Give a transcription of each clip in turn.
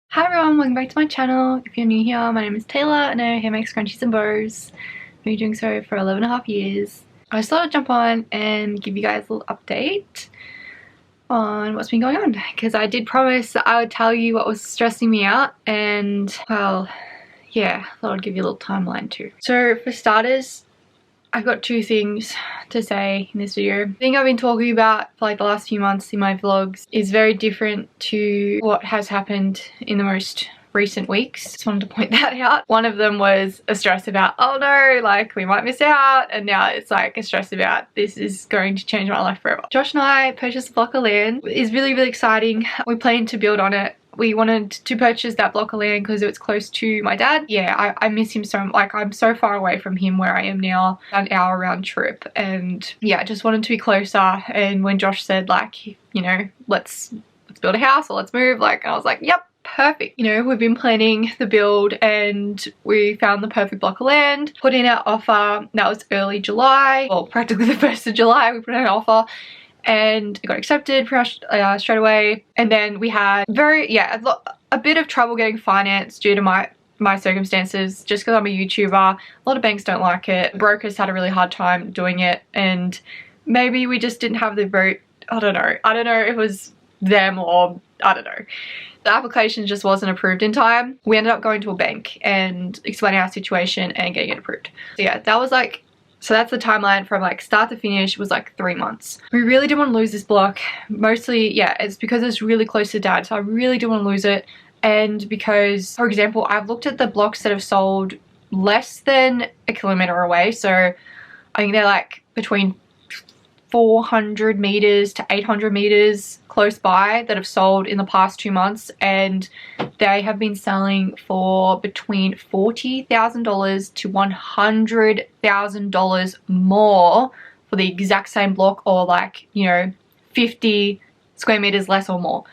Hi everyone, welcome back to my channel. If you're new here, my name is Taylor and I make scrunchies and bows. I've been doing so for 11.5 years. I just thought I'd jump on and give you guys a little update on what's been going on, because I did promise that I would tell you what was stressing me out, and well, yeah, I thought I'd give you a little timeline too. So for starters, I've got two things to say in this video. The thing I've been talking about for like the last few months in my vlogs is very different to what has happened in the most recent weeks. Just wanted to point that out. One of them was a stress about, oh no, like we might miss out, and now it's like a stress about this is going to change my life forever. Josh and I purchased a block of land. It's really exciting. We plan to build on it. We wanted to purchase that block of land because it was close to my dad. Yeah, I miss him so, like I'm so far away from him where I am now, an hour round trip, and yeah, I just wanted to be closer. And when Josh said like, you know, let's build a house or let's move, like, I was like, yep, perfect. You know, we've been planning the build and we found the perfect block of land, put in our offer. That was early July, well practically the 1st of July we put in an offer, and it got accepted straight away. And then we had a bit of trouble getting financed due to my circumstances, just because I'm a YouTuber. A lot of banks don't like it. Brokers had a really hard time doing it, and maybe we just didn't have the very, I don't know if it was them or I don't know. The application just wasn't approved in time. We ended up going to a bank and explaining our situation and getting it approved. So yeah, that was like, so that's the timeline from like start to finish was like 3 months. We really didn't want to lose this block. Mostly, yeah, it's because it's really close to dad, so I really didn't want to lose it. And because, for example, I've looked at the blocks that have sold less than a kilometer away. So I think they're like between 400 meters to 800 meters close by that have sold in the past 2 months, and they have been selling for between $40,000 to $100,000 more for the exact same block, or like, you know, 50 square meters less or more.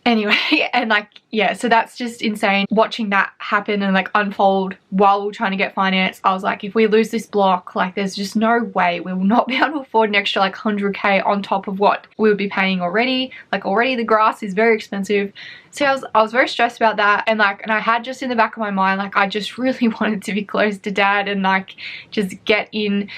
Anyway, and like, yeah, so that's just insane watching that happen and like unfold while we're trying to get finance. I was like, if we lose this block, like there's just no way we will not be able to afford an extra like 100k on top of what we would be paying already. Like already the grass is very expensive. So I was very stressed about that, and like, and I had just in the back of my mind, like I just really wanted to be close to dad and like just get in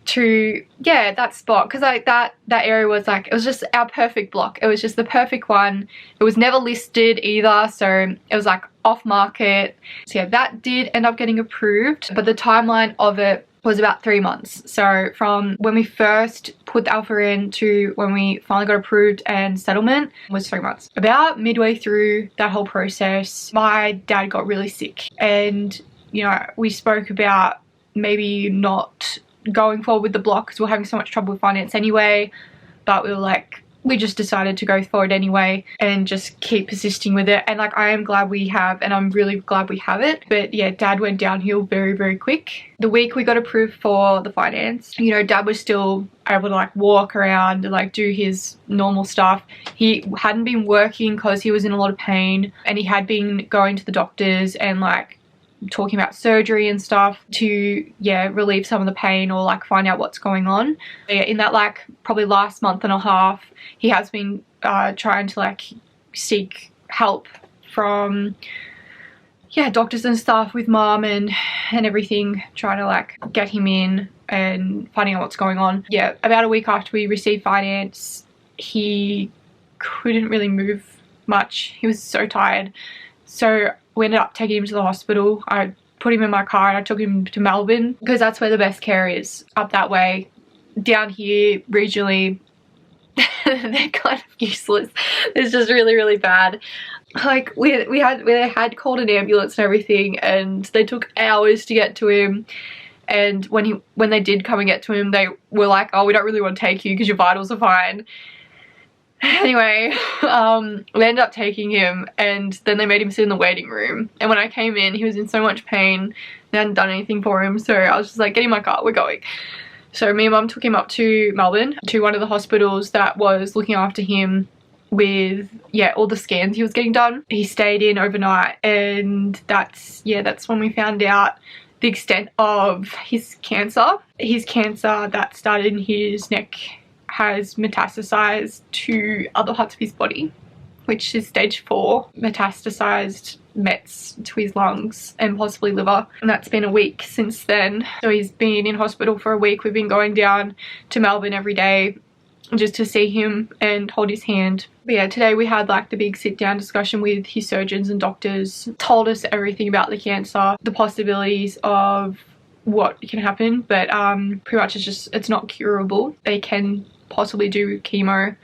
to, yeah, that spot, because like that area was like, it was just our perfect block. It was just the perfect one. It was never listed either, so it was like off market. So yeah, that did end up getting approved, but the timeline of it was about 3 months. So from when we first put the offer in to when we finally got approved and settlement was 3 months. About midway through that whole process, my dad got really sick, and you know, we spoke about maybe not going forward with the block because we're having so much trouble with finance anyway, but we were like, we just decided to go for it anyway and just keep persisting with it. And like, I am glad we have, and I'm really glad we have it. But yeah, dad went downhill very quick. The week we got approved for the finance, you know, dad was still able to like walk around and like do his normal stuff. He hadn't been working because he was in a lot of pain, and he had been going to the doctors and like talking about surgery and stuff to, yeah, relieve some of the pain or like find out what's going on. But yeah, in that like probably last month and a half, he has been trying to like seek help from, yeah, doctors and stuff with mom and everything, trying to like get him in and finding out what's going on. Yeah, about a week after we received finance, he couldn't really move much. He was so tired. So we ended up taking him to the hospital. I put him in my car and I took him to Melbourne because that's where the best care is, up that way. Down here regionally, they're kind of useless. It's just really bad. Like we had called an ambulance and everything, and they took hours to get to him. And when they did come and get to him, they were like, oh, we don't really want to take you because your vitals are fine. Anyway, we ended up taking him, and then they made him sit in the waiting room. And when I came in, he was in so much pain. They hadn't done anything for him, so I was just like, get in my car, we're going. So me and mum took him up to Melbourne, to one of the hospitals that was looking after him with, yeah, all the scans he was getting done. He stayed in overnight, and that's when we found out the extent of his cancer. His cancer that started in his neck has metastasized to other parts of his body, which is stage 4, metastasized mets to his lungs and possibly liver, and that's been a week since then. So he's been in hospital for a week. We've been going down to Melbourne every day just to see him and hold his hand. But yeah, today we had like the big sit down discussion with his surgeons and doctors, told us everything about the cancer, the possibilities of what can happen, but pretty much it's not curable. They can possibly do chemo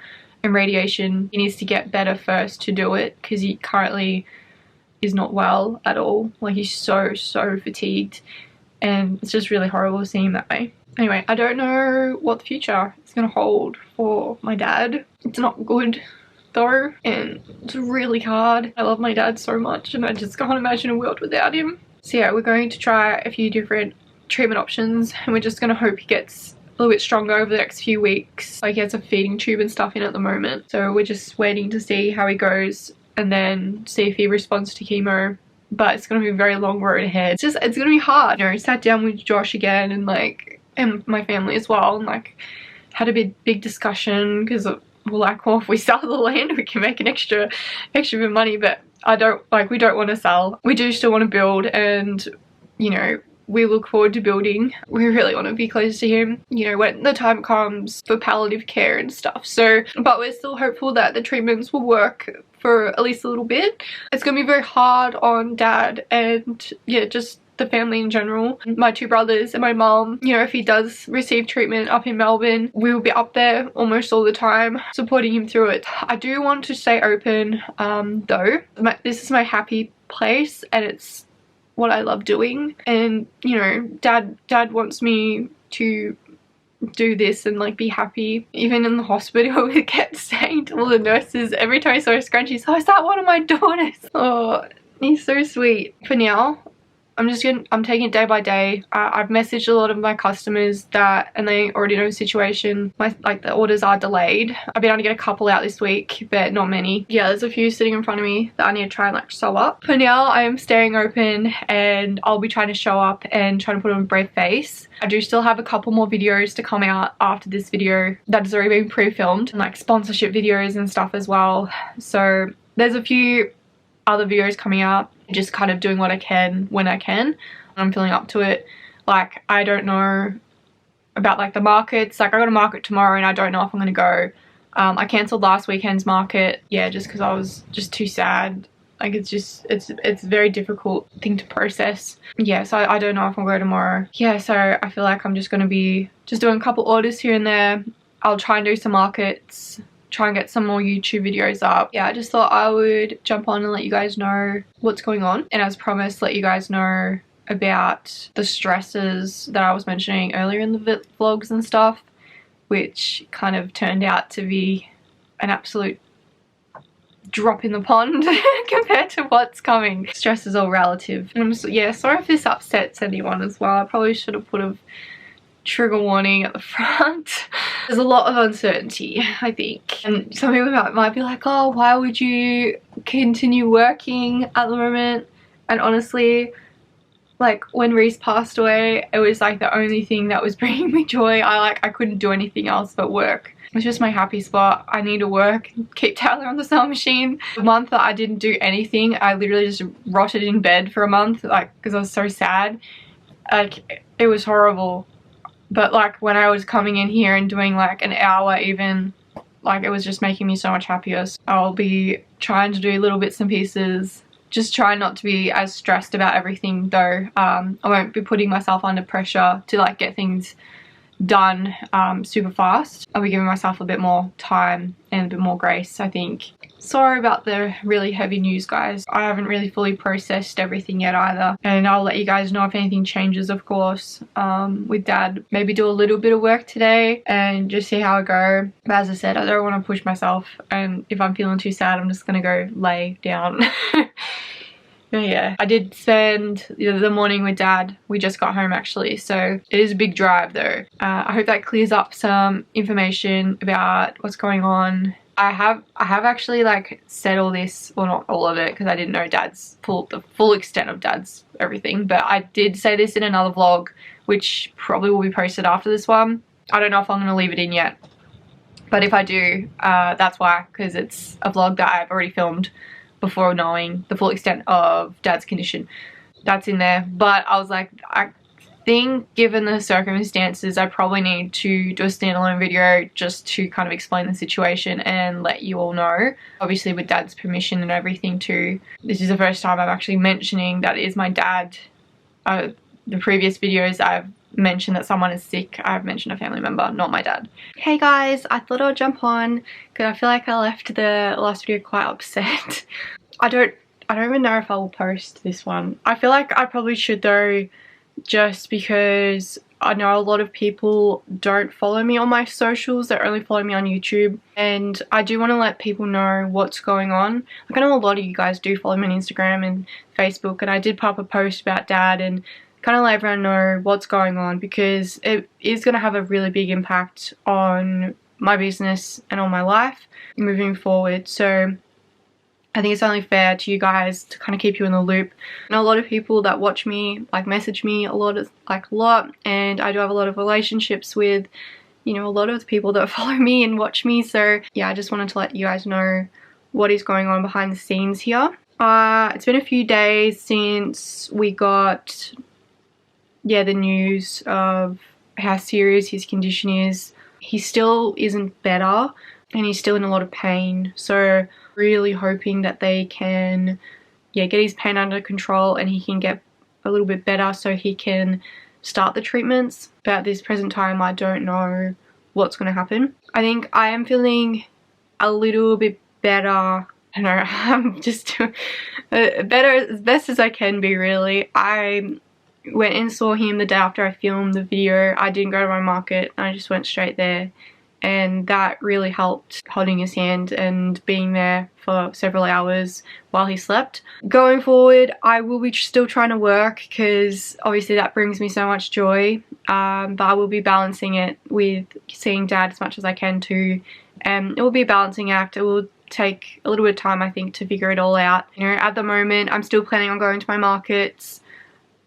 and radiation. He needs to get better first to do it because he currently is not well at all. Like, he's so fatigued, and it's just really horrible seeing him that way. Anyway, I don't know what the future is going to hold for my dad. It's not good though, and it's really hard. I love my dad so much, and I just can't imagine a world without him. So yeah, we're going to try a few different treatment options, and we're just going to hope he gets a little bit stronger over the next few weeks. Like, he has a feeding tube and stuff in at the moment, so we're just waiting to see how he goes and then see if he responds to chemo. But it's going to be a very long road ahead. It's going to be hard. You know, I sat down with Josh again and my family as well, and like had a big discussion because we're like, well, if we sell the land we can make an extra bit of money, but we don't want to sell. We do still want to build, and you know, we look forward to building. We really want to be close to him, you know, when the time comes for palliative care and stuff. So, but we're still hopeful that the treatments will work for at least a little bit. It's gonna be very hard on Dad and yeah, just the family in general. My 2 brothers and my mom, you know, if he does receive treatment up in Melbourne, we will be up there almost all the time supporting him through it. I do want to stay open though. This is my happy place, and it's what I love doing, and you know, dad wants me to do this and like be happy. Even in the hospital we kept saying to all the nurses every time I saw a scrunchie, "Oh, is that one of my daughters?" Oh, he's so sweet. For now, I'm taking it day by day. I've messaged a lot of my customers and they already know the situation. The orders are delayed. I've been able to get a couple out this week, but not many. Yeah, there's a few sitting in front of me that I need to try and like sew up. For now, I am staying open, and I'll be trying to show up and trying to put on a brave face. I do still have a couple more videos to come out after this video that has already been pre-filmed, and like sponsorship videos and stuff as well. So there's a few other videos coming out, just kind of doing what I can when I can. I'm feeling up to it. Like, I don't know about like the markets. Like, I got a market tomorrow and I don't know if I'm gonna go. I cancelled last weekend's market, yeah, just because I was just too sad. Like, it's a very difficult thing to process. Yeah, so I don't know if I'll go tomorrow. Yeah, so I feel like I'm just gonna be just doing a couple orders here and there. I'll try and do some markets, try and get some more YouTube videos up. Yeah, I just thought I would jump on and let you guys know what's going on, and as promised, let you guys know about the stresses that I was mentioning earlier in the vlogs and stuff, which kind of turned out to be an absolute drop in the pond compared to what's coming. Stress is all relative, and yeah, sorry if this upsets anyone as well. I probably should have put a trigger warning at the front. There's a lot of uncertainty, I think, and some people might be like, oh, why would you continue working at the moment? And honestly, like, when Reese passed away, it was like the only thing that was bringing me joy. I couldn't do anything else but work. It's just my happy spot. I need to work, keep Taylah on the sewing machine. The month that I didn't do anything, I literally just rotted in bed for a month, like, because I was so sad. Like, it was horrible. But like, when I was coming in here and doing like an hour even, like, it was just making me so much happier. So I'll be trying to do little bits and pieces. Just try not to be as stressed about everything though. I won't be putting myself under pressure to like get things done super fast. I'll be giving myself a bit more time and a bit more grace, I think. Sorry about the really heavy news, guys. I haven't really fully processed everything yet either, and I'll let you guys know if anything changes, of course, with Dad. Maybe do a little bit of work today and just see how I go. But as I said, I don't want to push myself, and if I'm feeling too sad, I'm just gonna go lay down. Yeah, I did spend the morning with Dad. We just got home actually, so it is a big drive though. I hope that clears up some information about what's going on. I have actually like said all this, well, not all of it, because I didn't know the full extent of Dad's everything, but I did say this in another vlog, which probably will be posted after this one. I don't know if I'm going to leave it in yet. But if I do, that's why, because it's a vlog that I've already filmed before knowing the full extent of Dad's condition. That's in there. But I was like, I think given the circumstances, I probably need to do a standalone video just to kind of explain the situation and let you all know. Obviously with Dad's permission and everything too. This is the first time I'm actually mentioning that it is my dad. The previous videos I've mentioned that someone is sick. I've mentioned a family member, not my dad. Hey guys, I thought I'd jump on because I feel like I left the last video quite upset. I don't even know if I will post this one. I feel like I probably should though, just because I know a lot of people don't follow me on my socials. They only follow me on YouTube, and I do want to let people know what's going on. Like, I know a lot of you guys do follow me on Instagram and Facebook, and I did pop a post about Dad and kind of let everyone know what's going on, because it is going to have a really big impact on my business and on my life moving forward. So I think it's only fair to you guys to kind of keep you in the loop. And a lot of people that watch me like message me a lot, and I do have a lot of relationships with, you know, a lot of the people that follow me and watch me. So yeah, I just wanted to let you guys know what is going on behind the scenes here. It's been a few days since we got the news of how serious his condition is. He still isn't better and he's still in a lot of pain. So really hoping that they can get his pain under control and he can get a little bit better so he can start the treatments. But at this present time, I don't know what's going to happen. I think I am feeling a little bit better. I don't know, I'm just better as best as I can be, really. I went and saw him the day after I filmed the video. I didn't go to my market, I just went straight there. And that really helped, holding his hand and being there for several hours while he slept. Going forward, I will be still trying to work because obviously that brings me so much joy. But I will be balancing it with seeing Dad as much as I can too. It will be a balancing act. It will take a little bit of time, I think, to figure it all out. You know, at the moment, I'm still planning on going to my markets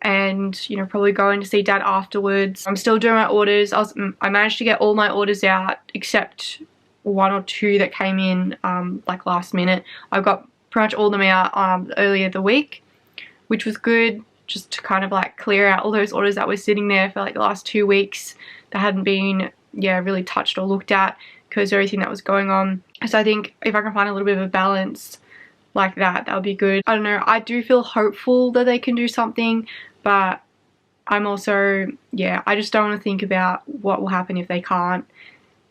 and, you know, probably going to see Dad afterwards. I'm still doing my orders. I managed to get all my orders out except one or two that came in like last minute. I got pretty much all of them out earlier the week, which was good, just to kind of like clear out all those orders that were sitting there for like the last 2 weeks that hadn't been really touched or looked at because of everything that was going on. So I think if I can find a little bit of a balance like that would be good. I don't know, I do feel hopeful that they can do something, but I'm also, I just don't want to think about what will happen if they can't,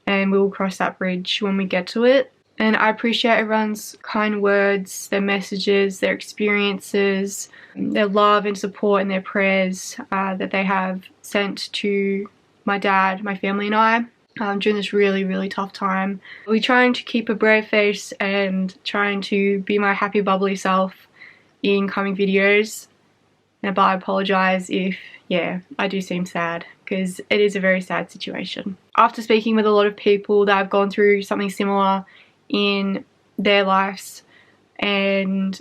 and we will cross that bridge when we get to it. And I appreciate everyone's kind words, their messages, their experiences, their love and support and their prayers that they have sent to my dad, my family and I during this really, really tough time. We're trying to keep a brave face and trying to be my happy, bubbly self in coming videos. But I apologise if, I do seem sad, because it is a very sad situation. After speaking with a lot of people that have gone through something similar in their lives and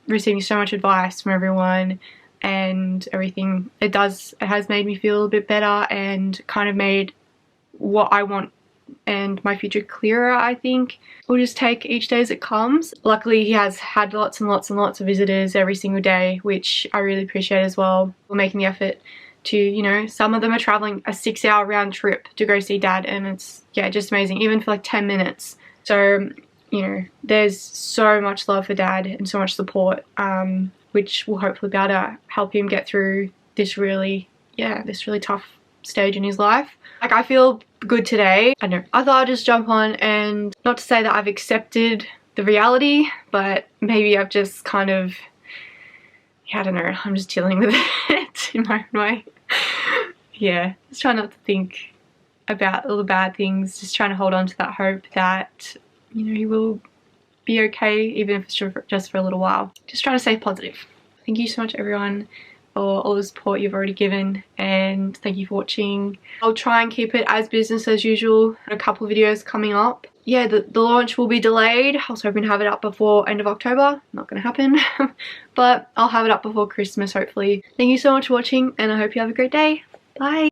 receiving so much advice from everyone and everything, it has made me feel a bit better and kind of made what I want and my future clearer, I think. We'll just take each day as it comes. Luckily, he has had lots and lots and lots of visitors every single day, which I really appreciate as well. We're making the effort to, you know, some of them are traveling a 6-hour round trip to go see Dad, and it's, just amazing, even for like 10 minutes. So, you know, there's so much love for Dad and so much support, which will hopefully be able to help him get through this really tough stage in his life. Like, I feel good today. I don't know, I thought I'd just jump on, and not to say that I've accepted the reality, but maybe I've just kind of, I don't know, I'm just dealing with it in my own way. Just trying not to think about all the bad things, just trying to hold on to that hope that, you know, he will be okay, even if it's just for a little while. Just trying to stay positive. Thank you so much, everyone, for all the support you've already given, and thank you for watching. I'll try and keep it as business as usual. A couple of videos coming up. The launch will be delayed. I was hoping to have it up before end of October. Not gonna happen. But I'll have it up before Christmas, hopefully. Thank you so much for watching, and I hope you have a great day. Bye.